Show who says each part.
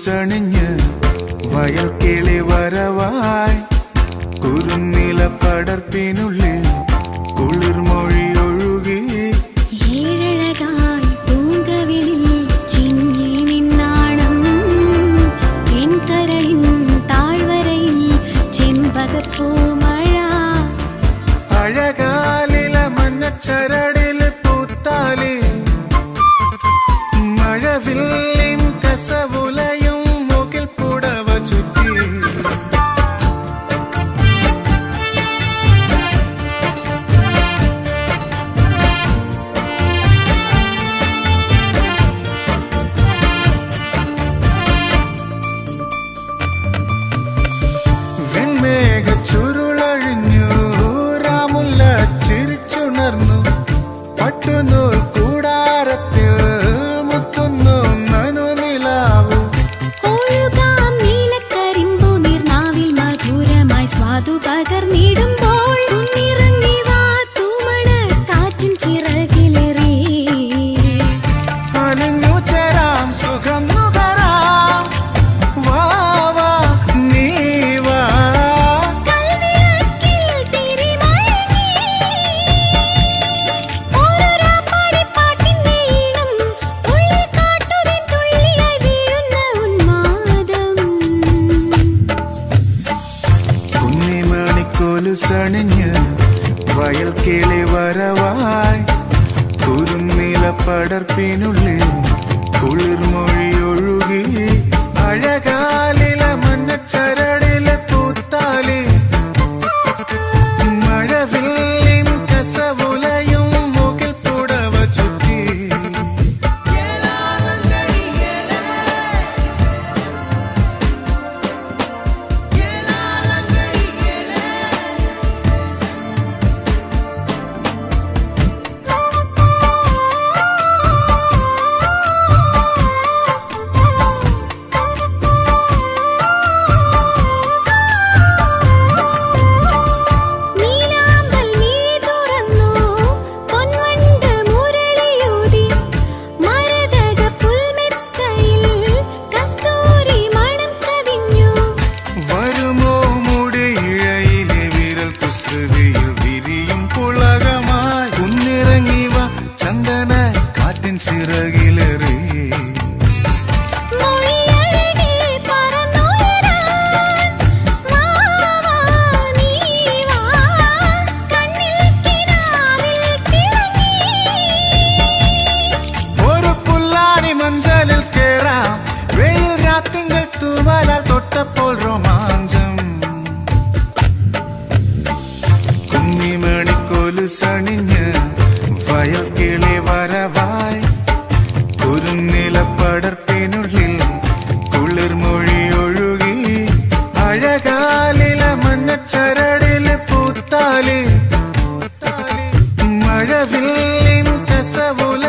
Speaker 1: കൊലുസണിഞ്ഞ് വയൽ കിളി വരവായി കുറുനില പടർപ്പിനുള്ളിൽ കുളിർമൊഴി ഒഴുകി
Speaker 2: ഏഴഴകായി പൂങ്കവിളിൽ ചിങ്ങി നിന്നാണം എൻ കരളിൻ താഴ്വരയിൽ ചെമ്പകപ്പൂ മഴ
Speaker 1: അഴകാലില മഞ്ഞച്ചരടില് പൂത്താലി മഴവില്ലിൻ കസവുലയും മുകിൽ പുടവ ചുറ്റി വെൺമേഘ ചുരുളഴിഞ്ഞു രാമുല്ല ചിരിച്ചുണർന്നു പട്ടുനൂൽ കൂടാരത്തിൽ മുത്തുന്നു നനുനിലാവു
Speaker 2: ഒഴുകാം നീലക്കരിമ്പു നീർനാവിൽ മധുരമായി സ്വാദു പകർന്നിടുമ്പോൾ ഉന്നിറങ്ങി വാ തൂമണ കാറ്റിൻ ചിറകിലേറി
Speaker 1: അലിഞ്ഞു ചേരാം സുഖം നുകരാം വാ വാ നീ വാ
Speaker 2: കൽവിളക്കിൽ തിരിമയങ്ങി ഓരോരാപ്പാടി പാട്ടിന്റെ ഈണം ഉള്ളിൽ കാട്ടുതേൻ തുള്ളിയായി വീഴുന്ന ഉന്മാദം
Speaker 1: കുന്നിമണിക്കൊലുസണിഞ്ഞ് വയൽ കിളി വരവായി കുറുനില പടർപ്പിനുള്ളിൽ കുളിർമൊഴി ഒഴുകി അഴകാലില മഞ്ഞച്ചരടില് പൂത്താലി മഴവില്ലിൻ കസവുലയും മുകിൽ പുടവ ചുറ്റി
Speaker 2: നീലാമ്പൽ മിഴി തുറന്നു പൊൻവണ്ട് മുരളിയൂതി മരതക പുൽമെത്തയിൽ കസ്തൂരി മണം കവിഞ്ഞു
Speaker 1: വരുമോ മുടിയിഴയിലെ വിരൽ കുസൃതിയിൽ വിരിയും പുളകമായി കുന്നിറങ്ങിവ ചന്ദന കാറ്റിൻ ചിറകിലേറി
Speaker 2: മൊഴിയഴകേ പറന്നുയരാൻ വാ വാ നീ വാ കണ്ണിൽ കിനാവിൽ തിളങ്ങി
Speaker 1: ഒരു പുല്ലാനി മഞ്ചലിൽ കേറാം വെയിൽ രാത്തിങ്കൾ തൂവലാൽ തൊട്ടപ്പോൾ രോമാഞ്ചം കുന്നിമണിക്കൊലുസണിഞ്ഞ് വയൽ കിളി വരവായി കുറുനില പടർപ്പിനുള്ളിൽ കുളിർമൊഴി ഒഴുകി അഴകാലില മഞ്ഞച്ചരടില് പൂത്താലി മഴവില്ലിൻ കസവുല